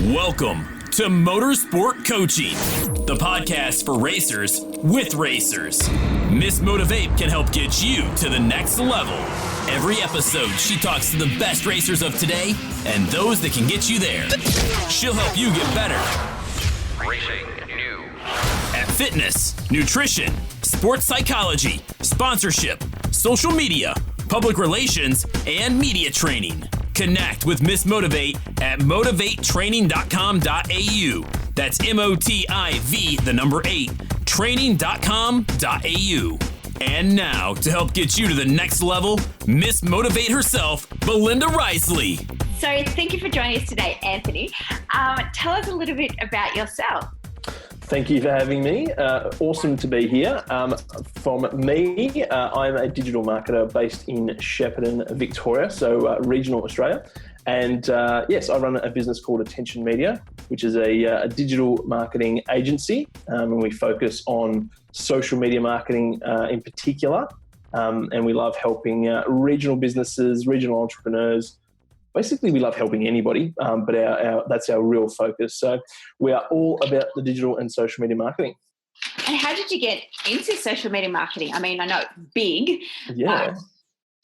Welcome to Motorsport Coaching, the podcast for racers with racers. Miss Motivate can help get you to the next level. Every episode, she talks to the best racers of today and those that can get you there. She'll help you get better. Racing news. At fitness, nutrition, sports psychology, sponsorship, social media, public relations, and media training. Connect with Miss Motivate at motivatetraining.com.au. That's MOTIV8 training.com.au. And now, to help get you to the next level, Miss Motivate herself, Belinda Risley. So thank you for joining us today, Anthony. Tell us a little bit about yourself. Thank you for having me. Awesome to be here. From me, I'm a digital marketer based in Shepparton, Victoria, so regional Australia. And yes, I run a business called Attention Media, which is a digital marketing agency. And we focus on social media marketing in particular. And we love helping regional businesses, regional entrepreneurs. Basically, we love helping anybody, but that's our real focus. So we are all about the digital and social media marketing. And how did you get into social media marketing? I mean, I know it's big. Yeah.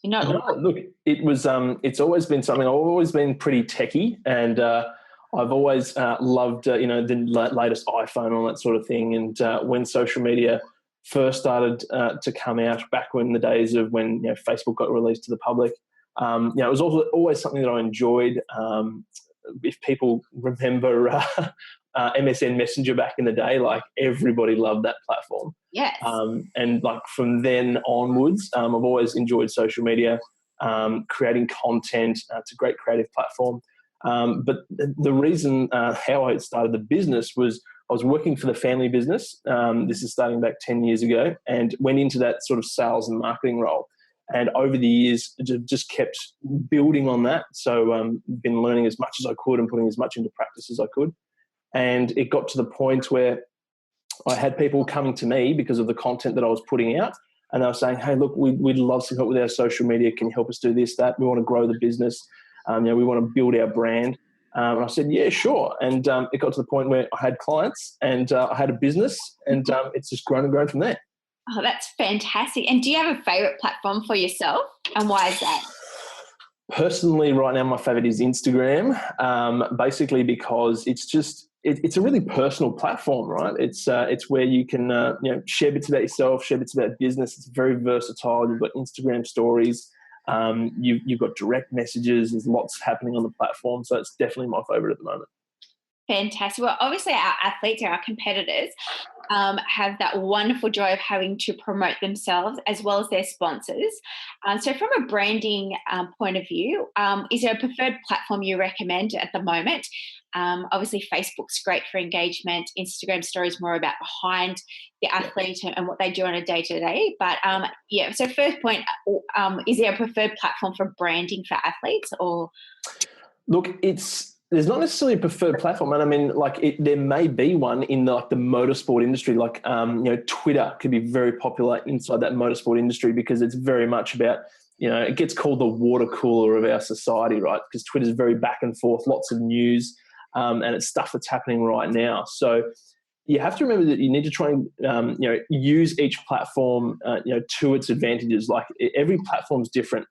Look, it was. It's always been something. I've always been pretty techie, and I've always loved, the latest iPhone and all that sort of thing. And when social media first started to come out, back when the days of when Facebook got released to the public. It was also always something that I enjoyed. If people remember MSN Messenger back in the day, like everybody loved that platform. Yes. And like from then onwards, I've always enjoyed social media, creating content. It's a great creative platform. But the reason how I started the business was I was working for the family business. This is starting back 10 years ago, and went into that sort of sales and marketing role. And over the years, just kept building on that. So been learning as much as I could and putting as much into practice as I could. And it got to the point where I had people coming to me because of the content that I was putting out. And they were saying, hey, look, we'd love some help with our social media. Can you help us do this, that? We want to grow the business. We want to build our brand. And I said, yeah, sure. And it got to the point where I had clients and I had a business, and it's just grown and grown from there. Oh, that's fantastic. And do you have a favourite platform for yourself, and why is that? Personally, right now, my favourite is Instagram, basically because it's a really personal platform, right? It's where you can share bits about yourself, share bits about business. It's very versatile. You've got Instagram stories. You've got direct messages. There's lots happening on the platform. So it's definitely my favourite at the moment. Fantastic. Well, obviously our athletes, our competitors, have that wonderful joy of having to promote themselves as well as their sponsors. So from a branding point of view, is there a preferred platform you recommend at the moment? Obviously, Facebook's great for engagement. Instagram stories more about behind the athlete and what they do on a day-to-day. But so first point, is there a preferred platform for branding for athletes? Or look, there's not necessarily a preferred platform, and I mean, there may be one in the motorsport industry. Twitter could be very popular inside that motorsport industry because it's very much about, it gets called the water cooler of our society, right? Because Twitter's very back and forth, lots of news, and it's stuff that's happening right now. So you have to remember that you need to try and use each platform to its advantages. Like every platform's different.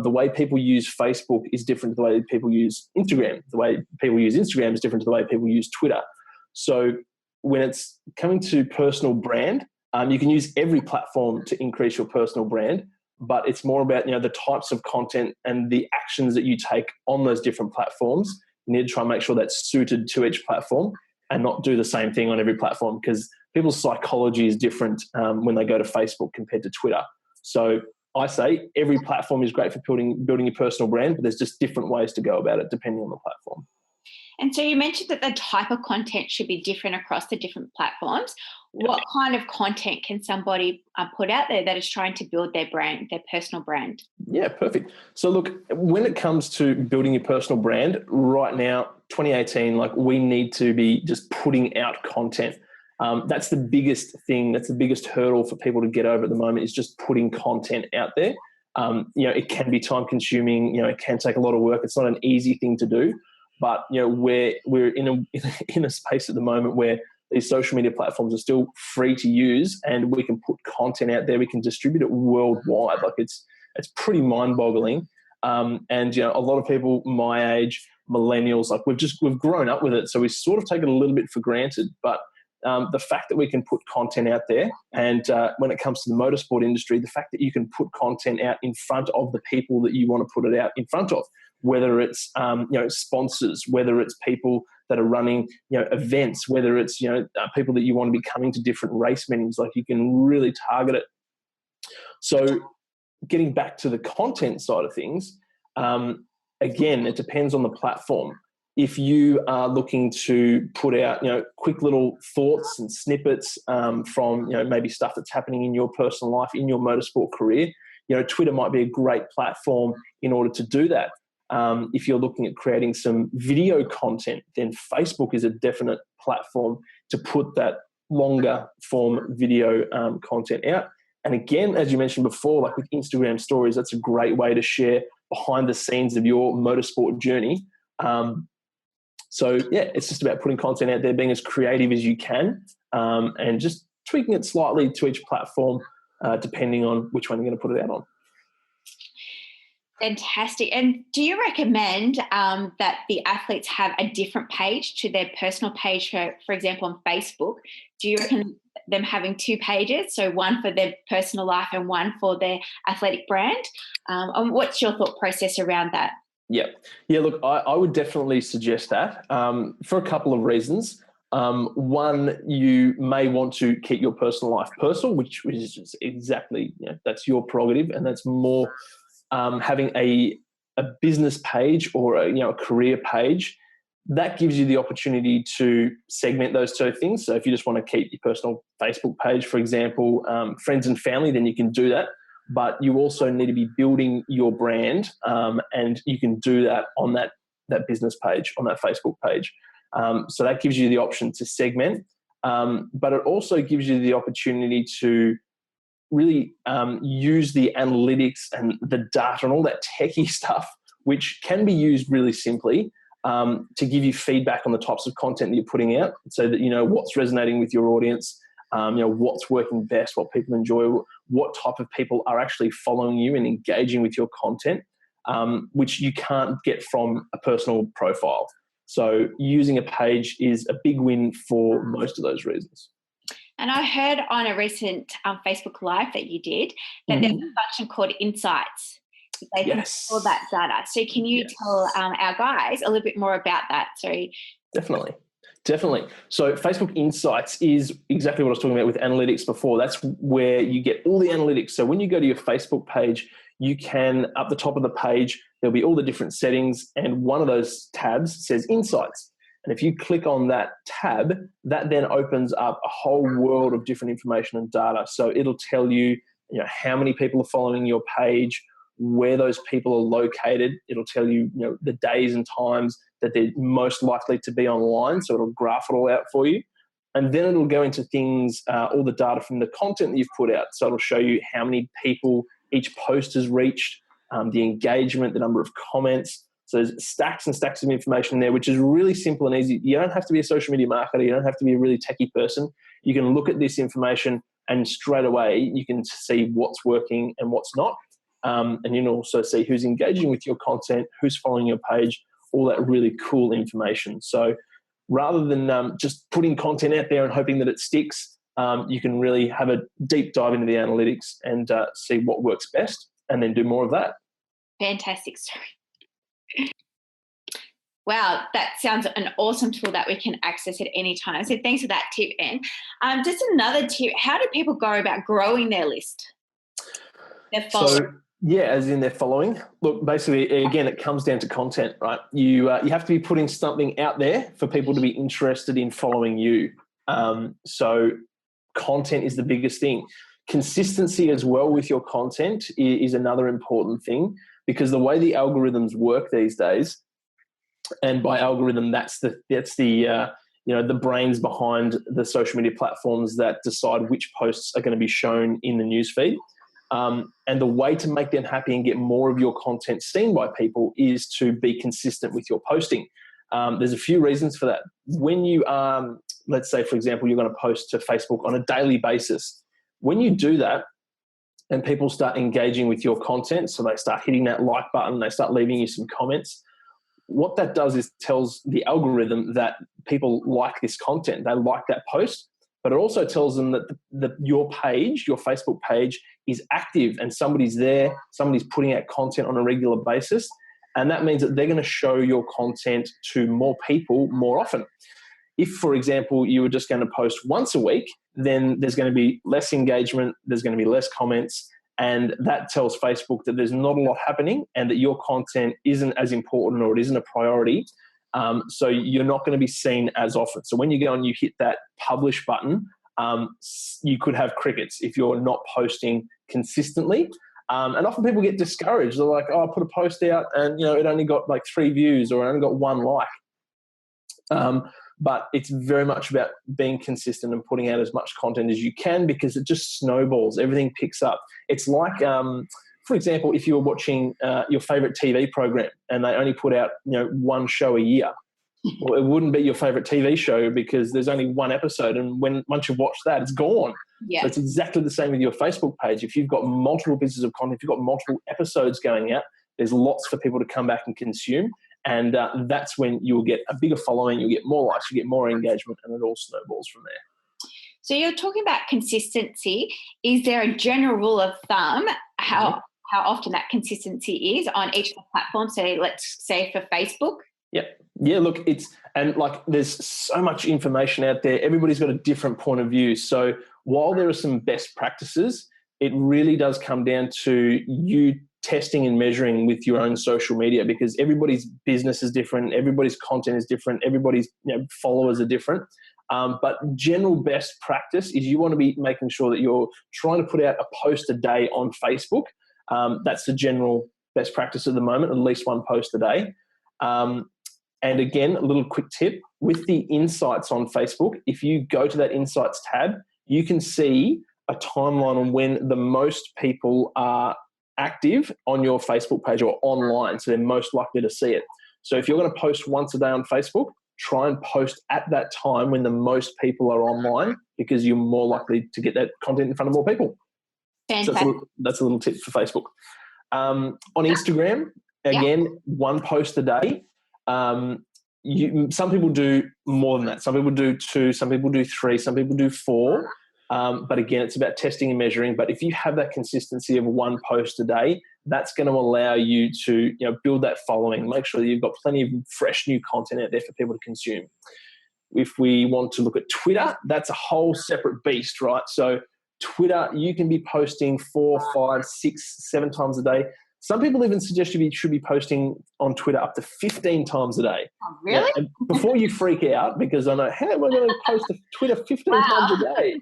The way people use Facebook is different to the way people use Instagram. The way people use Instagram is different to the way people use Twitter. So when it's coming to personal brand, you can use every platform to increase your personal brand, but it's more about the types of content and the actions that you take on those different platforms. You need to try and make sure that's suited to each platform and not do the same thing on every platform, because people's psychology is different when they go to Facebook compared to Twitter. So I say every platform is great for building your personal brand, but there's just different ways to go about it depending on the platform. And so you mentioned that the type of content should be different across the different platforms. Yeah. What kind of content can somebody put out there that is trying to build their brand, their personal brand? Yeah, perfect. So look, when it comes to building your personal brand, right now, 2018, we need to be just putting out content. That's the biggest thing. That's the biggest hurdle for people to get over at the moment, is just putting content out there. It can be time consuming. It can take a lot of work. It's not an easy thing to do. But we're in a space at the moment where these social media platforms are still free to use, and we can put content out there. We can distribute it worldwide. Like it's pretty mind-boggling. And a lot of people my age, millennials, like we've grown up with it, so we sort of take it a little bit for granted. But the fact that we can put content out there, and when it comes to the motorsport industry, the fact that you can put content out in front of the people that you want to put it out in front of, whether it's sponsors, whether it's people that are running events, whether it's people that you want to be coming to different race meetings, like you can really target it. So getting back to the content side of things, again, it depends on the platform. If you are looking to put out, quick little thoughts and snippets from, maybe stuff that's happening in your personal life, in your motorsport career, Twitter might be a great platform in order to do that. If you're looking at creating some video content, then Facebook is a definite platform to put that longer form video content out. And again, as you mentioned before, like with Instagram stories, that's a great way to share behind the scenes of your motorsport journey. So yeah, it's just about putting content out there, being as creative as you can, and just tweaking it slightly to each platform, depending on which one you're going to put it out on. Fantastic. And do you recommend that the athletes have a different page to their personal page, for example, on Facebook? Do you recommend them having two pages, so one for their personal life and one for their athletic brand? And what's your thought process around that? Yeah. Look, I would definitely suggest that for a couple of reasons. One, you may want to keep your personal life personal, which is just exactly, that's your prerogative, and that's more having a business page or a career page. That gives you the opportunity to segment those two things. So if you just want to keep your personal Facebook page, for example, friends and family, then you can do that. But you also need to be building your brand, and you can do that on that business page, on that Facebook page. So that gives you the option to segment, but it also gives you the opportunity to really use the analytics and the data and all that techie stuff, which can be used really simply to give you feedback on the types of content that you're putting out, so that you know what's resonating with your audience, what's working best, what people enjoy, what type of people are actually following you and engaging with your content, which you can't get from a personal profile. So using a page is a big win for most of those reasons. And I heard on a recent Facebook Live that you did that there's a function called Insights. They can pull that data. So can you tell our guys a little bit more about that? So Definitely. So Facebook Insights is exactly what I was talking about with analytics before. That's where you get all the analytics. So when you go to your Facebook page, you can, up the top of the page, there'll be all the different settings, and one of those tabs says Insights. And if you click on that tab, that then opens up a whole world of different information and data. So it'll tell you, how many people are following your page, where those people are located. It'll tell you, the days and times that they're most likely to be online. So it'll graph it all out for you. And then it'll go into things, all the data from the content that you've put out. So it'll show you how many people each post has reached, the engagement, the number of comments. So there's stacks and stacks of information there, which is really simple and easy. You don't have to be a social media marketer. You don't have to be a really techie person. You can look at this information and straight away you can see what's working and what's not. And you can also see who's engaging with your content, who's following your page, all that really cool information. So rather than just putting content out there and hoping that it sticks, you can really have a deep dive into the analytics and see what works best and then do more of that. Fantastic story. Wow, that sounds an awesome tool that we can access at any time. So thanks for that tip, Anne. Just another tip, how do people go about growing their list? Their followers? So, as in their following. Look, basically, again, it comes down to content, right? You have to be putting something out there for people to be interested in following you. So content is the biggest thing. Consistency as well with your content is another important thing, because the way the algorithms work these days, and by algorithm, that's the brains behind the social media platforms that decide which posts are going to be shown in the newsfeed. And the way to make them happy and get more of your content seen by people is to be consistent with your posting. There's a few reasons for that. When you, let's say, for example, you're going to post to Facebook on a daily basis, when you do that and people start engaging with your content, so they start hitting that like button, they start leaving you some comments, what that does is tells the algorithm that people like this content, they like that post, but it also tells them that your page, your Facebook page, is active and somebody's there, somebody's putting out content on a regular basis. And that means that they're going to show your content to more people more often. If, for example, you were just going to post once a week, then there's going to be less engagement, there's going to be less comments, and that tells Facebook that there's not a lot happening and that your content isn't as important or it isn't a priority. So you're not going to be seen as often. So when you go and you hit that publish button, you could have crickets if you're not posting consistently. And often people get discouraged. They're like, oh, I put a post out and, it only got like 3 views or it only got 1 like. But it's very much about being consistent and putting out as much content as you can because it just snowballs. Everything picks up. It's like, for example, if you were watching your favorite TV program and they only put out, 1 show a year, well, it wouldn't be your favorite TV show because there's only 1 episode. And once you've watched that, it's gone. Yeah. So it's exactly the same with your Facebook page. If you've got multiple pieces of content, if you've got multiple episodes going out, there's lots for people to come back and consume. And that's when you'll get a bigger following, you'll get more likes, you get more engagement, and it all snowballs from there. So you're talking about consistency. Is there a general rule of thumb how often that consistency is on each of the platforms? So let's say for Facebook. Yeah, look, there's so much information out there. Everybody's got a different point of view. So while there are some best practices, it really does come down to you testing and measuring with your own social media because everybody's business is different, everybody's content is different, everybody's followers are different. But general best practice is you want to be making sure that you're trying to put out a post a day on Facebook. That's the general best practice at the moment, at least 1 post a day. And again, a little quick tip, with the insights on Facebook, if you go to that insights tab, you can see a timeline on when the most people are active on your Facebook page or online, so they're most likely to see it. So if you're going to post once a day on Facebook, try and post at that time when the most people are online because you're more likely to get that content in front of more people. Fantastic. So that's a little tip for Facebook. On Instagram, again, 1 post a day. Some people do more than that. Some people do 2, some people do 3, some people do 4. But again, it's about testing and measuring. But if you have that consistency of 1 post a day, that's going to allow you to build that following, make sure that you've got plenty of fresh new content out there for people to consume. If we want to look at Twitter, that's a whole separate beast, right? So Twitter, you can be posting 4, 5, 6, 7 times a day. Some people even suggest you should be posting on Twitter up to 15 times a day. Oh, really? And before you freak out, because I know, how am I going to post to Twitter 15 times a day?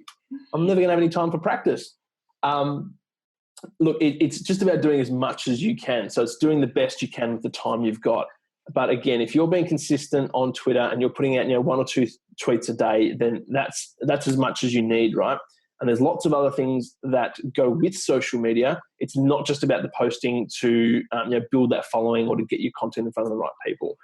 I'm never going to have any time for practice. Look, it's just about doing as much as you can. So it's doing the best you can with the time you've got. But again, if you're being consistent on Twitter and you're putting out 1 or 2 tweets a day, then that's as much as you need, right? And there's lots of other things that go with social media. It's not just about the posting to build that following or to get your content in front of the right people.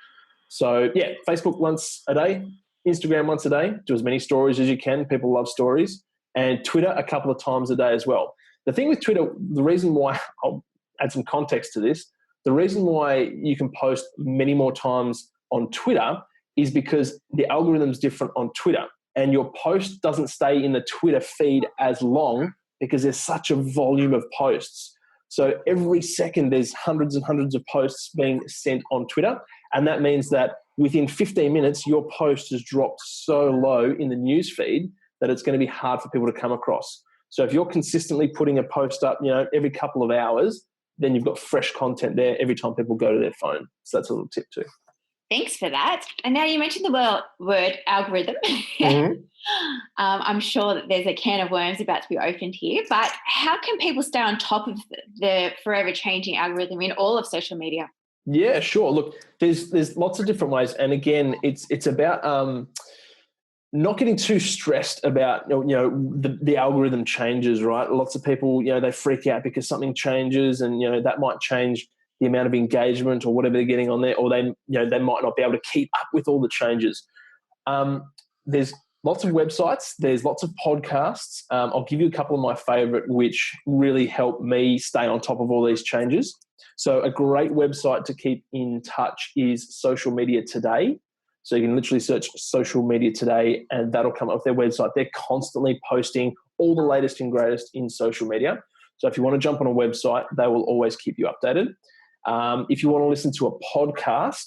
So Facebook once a day, Instagram once a day, do as many stories as you can. People love stories. And Twitter a couple of times a day as well. The thing with Twitter, the reason why, I'll add some context to this, the reason why you can post many more times on Twitter is because the algorithm's different on Twitter. And your post doesn't stay in the Twitter feed as long because there's such a volume of posts. So every second there's hundreds and hundreds of posts being sent on Twitter. And that means that within 15 minutes, your post has dropped so low in the news feed that it's going to be hard for people to come across. So if you're consistently putting a post up, every couple of hours, then you've got fresh content there every time people go to their phone. So that's a little tip too. Thanks for that. And now you mentioned the word algorithm. Mm-hmm. I'm sure that there's a can of worms about to be opened here, but how can people stay on top of the forever changing algorithm in all of social media? Yeah, sure. Look, there's lots of different ways. And again, it's about not getting too stressed about, the algorithm changes, right? Lots of people, they freak out because something changes and, that might change the amount of engagement or whatever they're getting on there, or they might not be able to keep up with all the changes. There's lots of websites. There's lots of podcasts. I'll give you a couple of my favorite, which really help me stay on top of all these changes. So a great website to keep in touch is Social Media Today. So you can literally search Social Media Today and that'll come up with their website. They're constantly posting all the latest and greatest in social media. So if you want to jump on a website, they will always keep you updated. If you want to listen to a podcast,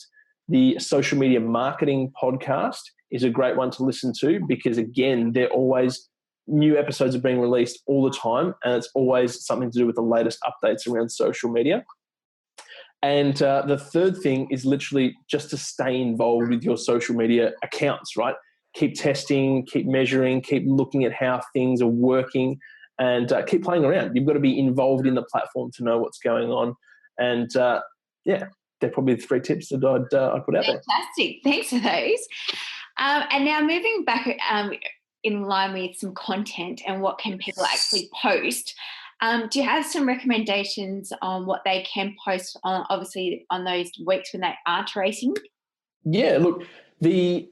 the Social Media Marketing Podcast is a great one to listen to because, again, they're always new episodes are being released all the time, and it's always something to do with the latest updates around social media. And the third thing is literally just to stay involved with your social media accounts, right? Keep testing, keep measuring, keep looking at how things are working, and keep playing around. You've got to be involved in the platform to know what's going on. And they're probably the 3 tips that I'd put out there. Fantastic. Thanks for those. And now moving back in line with some content and what can people actually post, do you have some recommendations on what they can post on, obviously, on those weeks when they aren't racing? Yeah, look, the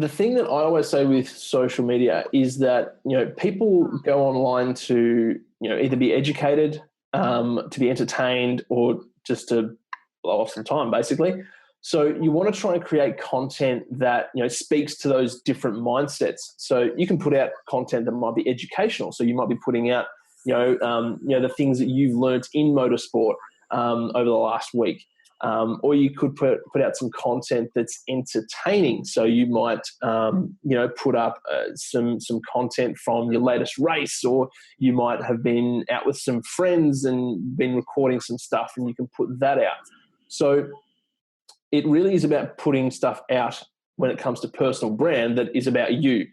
thing that I always say with social media is that, people go online to, either be educated, to be entertained, or just to blow off some time, basically. So you want to try and create content that, speaks to those different mindsets. So you can put out content that might be educational. So you might be putting out, the things that you've learnt in motorsport over the last week. Or you could put out some content that's entertaining. So you might, put up some content from your latest race, or you might have been out with some friends and been recording some stuff, and you can put that out. So it really is about putting stuff out when it comes to personal brand that is about you.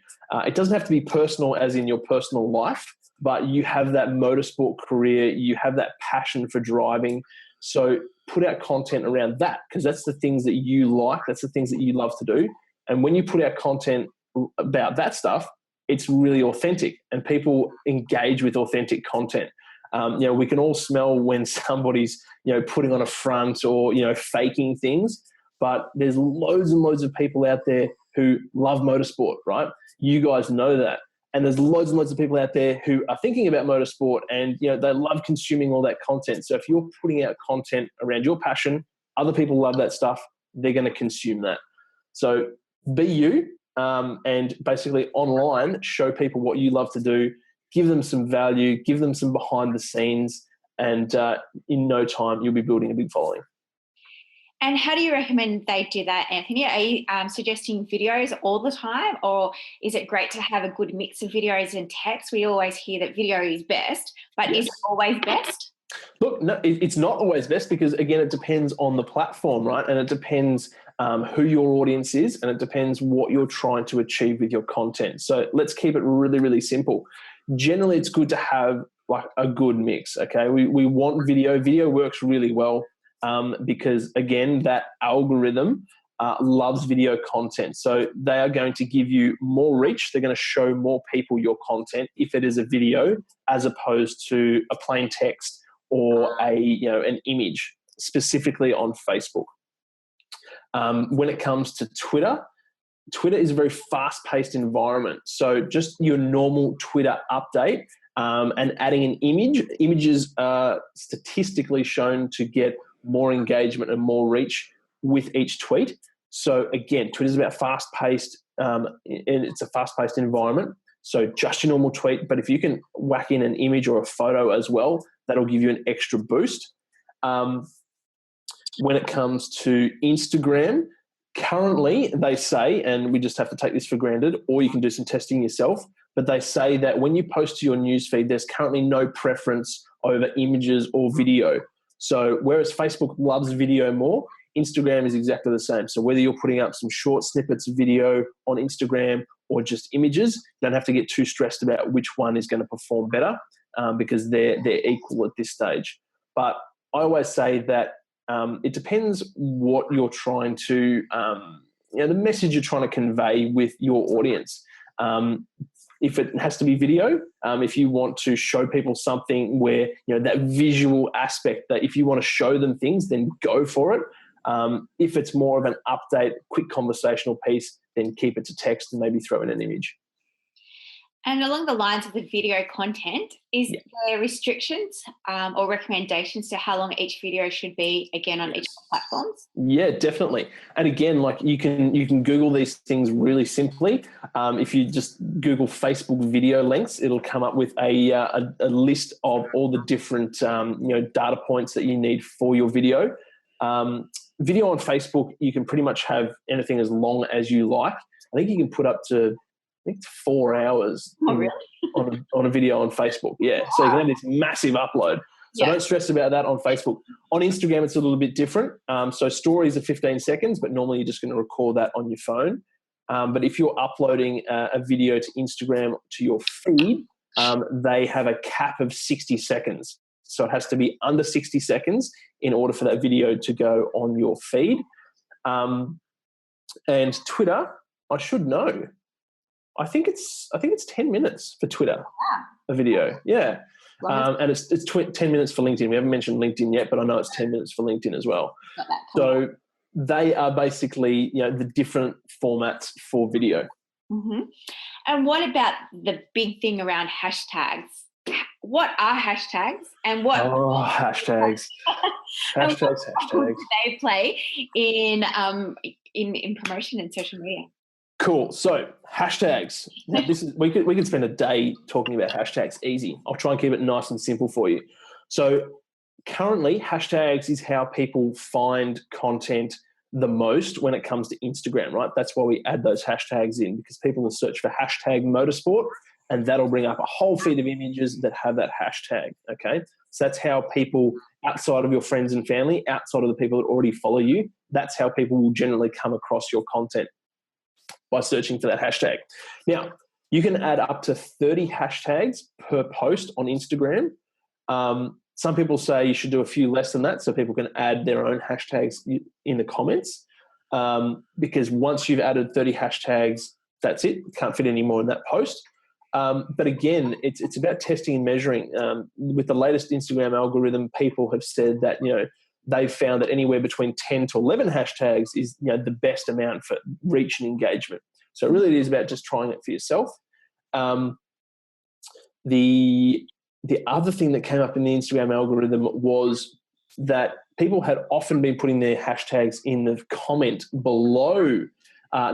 It doesn't have to be personal as in your personal life, but you have that motorsport career, you have that passion for driving. So put out content around that, because that's the things that you like, that's the things that you love to do. And when you put out content about that stuff, it's really authentic, and people engage with authentic content. We can all smell when somebody's, putting on a front or, faking things, but there's loads and loads of people out there who love motorsport, right? You guys know that. And there's loads and loads of people out there who are thinking about motorsport, and, they love consuming all that content. So if you're putting out content around your passion, other people love that stuff, they're going to consume that. So be you, and basically online, show people what you love to do, give them some value, give them some behind the scenes, and in no time, you'll be building a big following. And how do you recommend they do that, Anthony? Are you suggesting videos all the time, or is it great to have a good mix of videos and text? We always hear that video is best, but Is it always best? Look, no, it's not always best, because, again, it depends on the platform, right? And it depends who your audience is, and it depends what you're trying to achieve with your content. So let's keep it really, really simple. Generally, it's good to have like a good mix, okay? We want video. Video works really well. Because, again, that algorithm loves video content. So they are going to give you more reach. They're going to show more people your content if it is a video, as opposed to a plain text or an image, specifically on Facebook. When it comes to Twitter is a very fast-paced environment. So just your normal Twitter update and adding an image. Images are statistically shown to get more engagement and more reach with each tweet. So again, Twitter is about fast-paced, and it's a fast-paced environment. So just your normal tweet, but if you can whack in an image or a photo as well, that'll give you an extra boost. When it comes to Instagram, currently they say, and we just have to take this for granted, or you can do some testing yourself, but they say that when you post to your newsfeed, there's currently no preference over images or video. So whereas Facebook loves video more, Instagram is exactly the same. So whether you're putting up some short snippets of video on Instagram or just images, you don't have to get too stressed about which one is going to perform better, because they're equal at this stage. But I always say that it depends what you're trying to, the message you're trying to convey with your audience. If it has to be video, if you want to show people something where, that visual aspect, that if you want to show them things, then go for it. If it's more of an update, quick conversational piece, then keep it to text and maybe throw in an image. And along the lines of the video content, is there restrictions or recommendations to how long each video should be, again, on each of the platforms? Yeah, definitely. And again, like you can Google these things really simply. If you just Google Facebook video lengths, it'll come up with a list of all the different data points that you need for your video. Video on Facebook, you can pretty much have anything as long as you like. I think you can put up to 4 hours on a video on Facebook. Yeah. Wow. So you can have this massive upload. So don't stress about that on Facebook. On Instagram, it's a little bit different. So stories are 15 seconds, but normally you're just going to record that on your phone. But if you're uploading a video to Instagram to your feed, they have a cap of 60 seconds. So it has to be under 60 seconds in order for that video to go on your feed. And Twitter, I should know. I think it's 10 minutes for Twitter, a video. Yeah. And it's 10 minutes for LinkedIn. We haven't mentioned LinkedIn yet, but I know it's 10 minutes for LinkedIn as well. So they are basically, the different formats for video. Mm-hmm. And what about the big thing around hashtags? What are hashtags and what? Oh, hashtags. Hashtags. Do they play in promotion and social media? Cool. So hashtags. Now, we could spend a day talking about hashtags. Easy. I'll try and keep it nice and simple for you. So currently, hashtags is how people find content the most when it comes to Instagram, right? That's why we add those hashtags in, because people will search for hashtag motorsport and that'll bring up a whole feed of images that have that hashtag. Okay. So that's how people outside of your friends and family, outside of the people that already follow you, that's how people will generally come across your content, by searching for that hashtag. Now, you can add up to 30 hashtags per post on Instagram. Some people say you should do a few less than that so people can add their own hashtags in the comments, because once you've added 30 hashtags, that's it. You can't fit any more in that post. But again, it's about testing and measuring. With the latest Instagram algorithm, people have said that, they've found that anywhere between 10 to 11 hashtags is the best amount for reach and engagement. So really it is about just trying it for yourself. The other thing that came up in the Instagram algorithm was that people had often been putting their hashtags in the comment below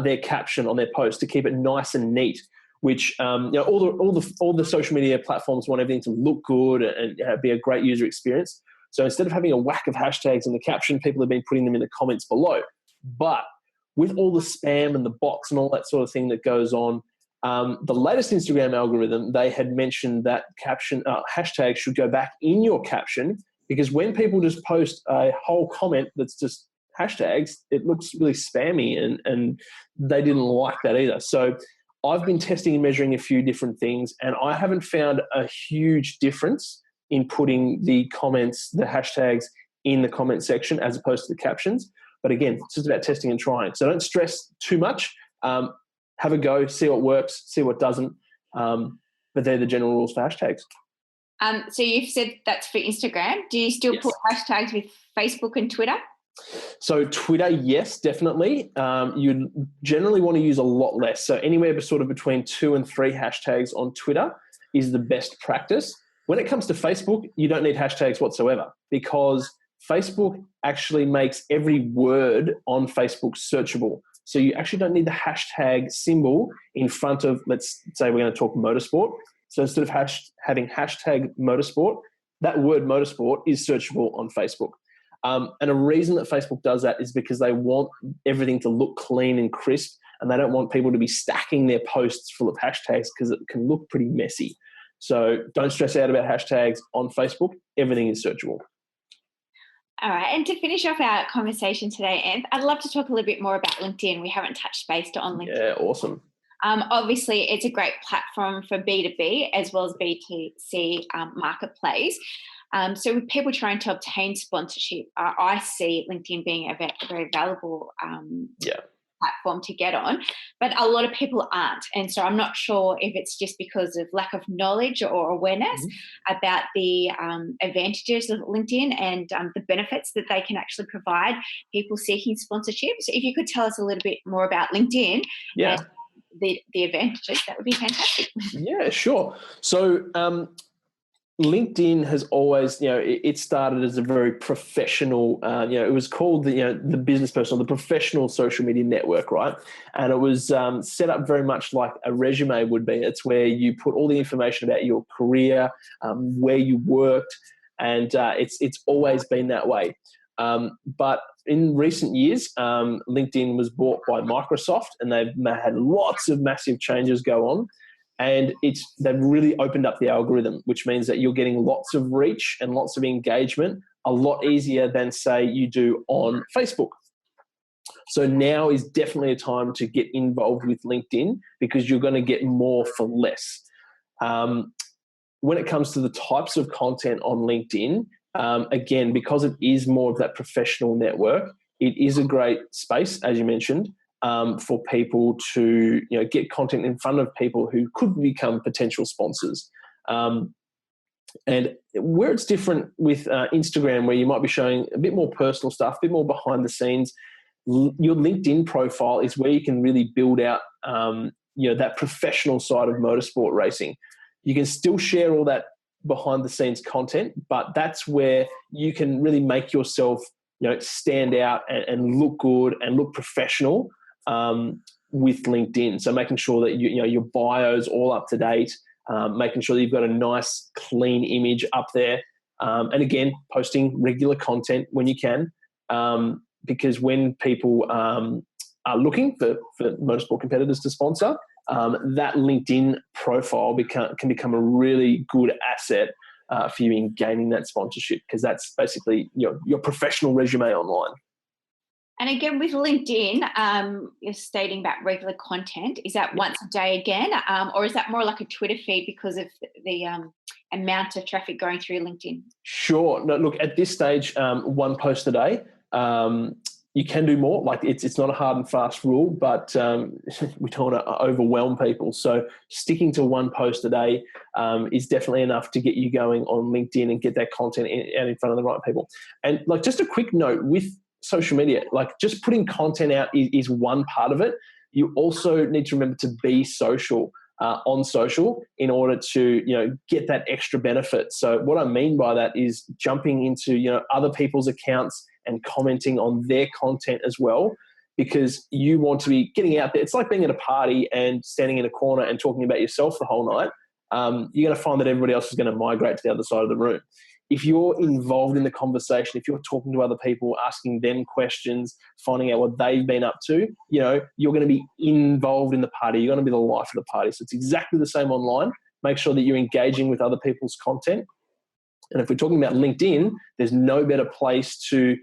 their caption on their post to keep it nice and neat, which all the social media platforms want everything to look good and be a great user experience. So instead of having a whack of hashtags in the caption, people have been putting them in the comments below. But with all the spam and the bots and all that sort of thing that goes on, the latest Instagram algorithm, they had mentioned that hashtags should go back in your caption, because when people just post a whole comment that's just hashtags, it looks really spammy and they didn't like that either. So I've been testing and measuring a few different things, and I haven't found a huge difference in putting the comments, the hashtags in the comment section as opposed to the captions. But again, it's just about testing and trying. So don't stress too much. Have a go, see what works, see what doesn't. But they're the general rules for hashtags. So you've said that's for Instagram. Do you still put hashtags with Facebook and Twitter? So Twitter, yes, definitely. You'd generally want to use a lot less. So anywhere sort of between 2 and 3 hashtags on Twitter is the best practice. When it comes to Facebook, you don't need hashtags whatsoever, because Facebook actually makes every word on Facebook searchable. So you actually don't need the hashtag symbol in front of, let's say we're going to talk motorsport. So instead of having hashtag motorsport, that word motorsport is searchable on Facebook. And a reason that Facebook does that is because they want everything to look clean and crisp, and they don't want people to be stacking their posts full of hashtags because it can look pretty messy. So don't stress out about hashtags on Facebook. Everything is searchable. All right. And to finish off our conversation today, Anth, I'd love to talk a little bit more about LinkedIn. We haven't touched base on LinkedIn. Yeah, awesome. Obviously, it's a great platform for B2B as well as B2C marketplace. So with people trying to obtain sponsorship, I see LinkedIn being a very valuable platform to get on, but a lot of people aren't. And so I'm not sure if it's just because of lack of knowledge or awareness about the advantages of LinkedIn and the benefits that they can actually provide people seeking sponsorship. So if you could tell us a little bit more about LinkedIn and the advantages, that would be fantastic. Yeah, sure. So LinkedIn has always, it started as a very professional, it was called the business person, the professional social media network, right? And it was set up very much like a resume would be. It's where you put all the information about your career, where you worked, and it's always been that way. But in recent years, LinkedIn was bought by Microsoft, and they've had lots of massive changes go on. And they've really opened up the algorithm, which means that you're getting lots of reach and lots of engagement a lot easier than, say, you do on Facebook. So now is definitely a time to get involved with LinkedIn because you're going to get more for less. When it comes to the types of content on LinkedIn, again, because it is more of that professional network, it is a great space, as you mentioned, for people to get content in front of people who could become potential sponsors. And where it's different with Instagram, where you might be showing a bit more personal stuff, a bit more behind the scenes, your LinkedIn profile is where you can really build out that professional side of motorsport racing. You can still share all that behind the scenes content, but that's where you can really make yourself stand out and look good and look professional with LinkedIn. So making sure that your bio's all up to date, making sure that you've got a nice clean image up there, and again, posting regular content when you can, because when people are looking for motorsport competitors to sponsor, that LinkedIn profile can become a really good asset for you in gaining that sponsorship, because that's basically your professional resume online. And again, with LinkedIn, you're stating about regular content. Is that once a day again, or is that more like a Twitter feed because of the amount of traffic going through LinkedIn? Sure. No, look, at this stage, one post a day. You can do more. Like it's not a hard and fast rule, but we don't want to overwhelm people. So sticking to one post a day is definitely enough to get you going on LinkedIn and get that content out in front of the right people. And like just a quick note with social media, like just putting content out is one part of it. You also need to remember to be social on social in order to get that extra benefit. So what I mean by that is jumping into other people's accounts and commenting on their content as well, because you want to be getting out there. It's like being at a party and standing in a corner and talking about yourself the whole night. You're going to find that everybody else is going to migrate to the other side of the room. If you're involved in the conversation, if you're talking to other people, asking them questions, finding out what they've been up to, you're going to be involved in the party. You're going to be the life of the party. So it's exactly the same online. Make sure that you're engaging with other people's content. And if we're talking about LinkedIn, there's no better place to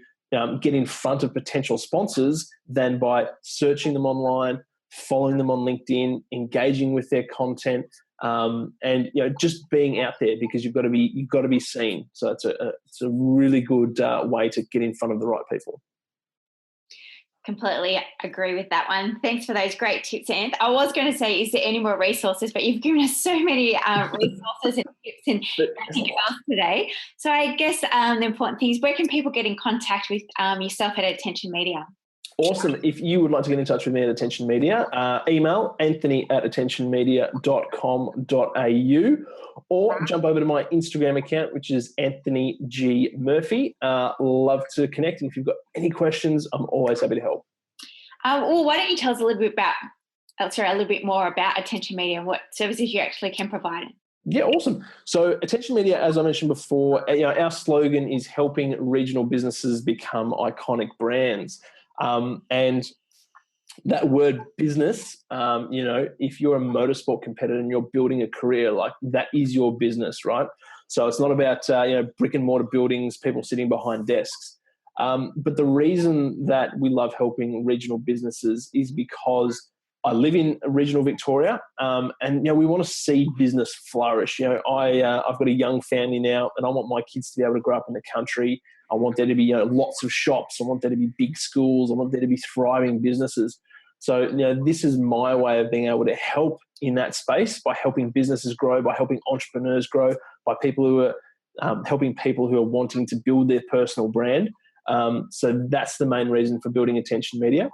get in front of potential sponsors than by searching them online, following them on LinkedIn, engaging with their content, and just being out there, because you've got to be seen. So it's a really good way to get in front of the right people. Completely agree with that one. Thanks for those great tips, Anth. I was going to say, is there any more resources? But you've given us so many resources and tips and everything else today. So I guess the important thing is, where can people get in contact with yourself at Attention Media? Awesome. If you would like to get in touch with me at Attention Media, email anthony@attentionmedia.com.au, or jump over to my Instagram account, which is Anthony G. Murphy. Love to connect. And if you've got any questions, I'm always happy to help. Well, why don't you tell us a little bit more about Attention Media and what services you actually can provide? Yeah, awesome. So Attention Media, as I mentioned before, our slogan is helping regional businesses become iconic brands. And that word business, if you're a motorsport competitor and you're building a career, like that is your business, right? So it's not about, brick and mortar buildings, people sitting behind desks. But the reason that we love helping regional businesses is because I live in regional Victoria, and we want to see business flourish. I've got a young family now, and I want my kids to be able to grow up in the country. I want there to be lots of shops. I want there to be big schools. I want there to be thriving businesses. So, this is my way of being able to help in that space by helping businesses grow, by helping entrepreneurs grow, by people who are helping people who are wanting to build their personal brand. So that's the main reason for building Attention Media.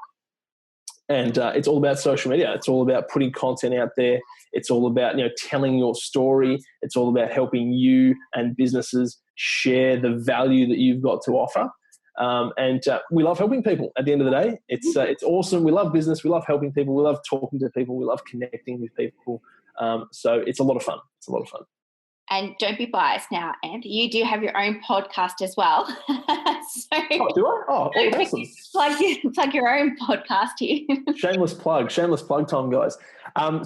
And it's all about social media. It's all about putting content out there. It's all about, telling your story. It's all about helping you and businesses share the value that you've got to offer. And we love helping people at the end of the day. It's awesome. We love business. We love helping people. We love talking to people. We love connecting with people. So it's a lot of fun. It's a lot of fun. And don't be biased now, Anthony. You do have your own podcast as well. Do I? Oh, awesome. Plug your own podcast here. Shameless plug time, guys.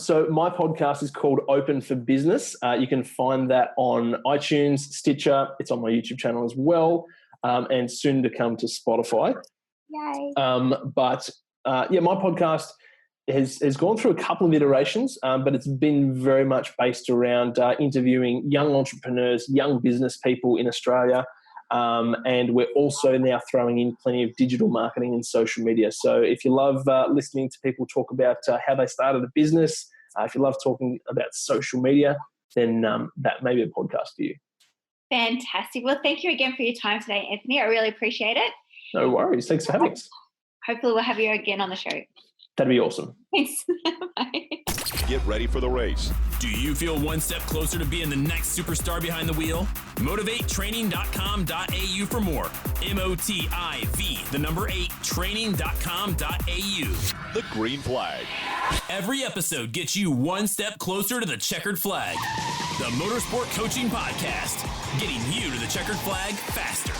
So my podcast is called Open for Business. You can find that on iTunes, Stitcher. It's on my YouTube channel as well, and soon to come to Spotify. Yay. My podcast has gone through a couple of iterations, but it's been very much based around interviewing young entrepreneurs, young business people in Australia. And we're also now throwing in plenty of digital marketing and social media. So if you love listening to people talk about how they started a business, if you love talking about social media, then that may be a podcast for you. Fantastic. Well, thank you again for your time today, Anthony. I really appreciate it. No worries. Thanks for having us. Hopefully we'll have you again on the show. That'd be awesome. Thanks. Bye. Get ready for the race. Do you feel one step closer to being the next superstar behind the wheel? MotivateTraining.com.au for more. MOTIV, 8, training.com.au. The green flag. Every episode gets you one step closer to the checkered flag. The Motorsport Coaching Podcast, getting you to the checkered flag faster.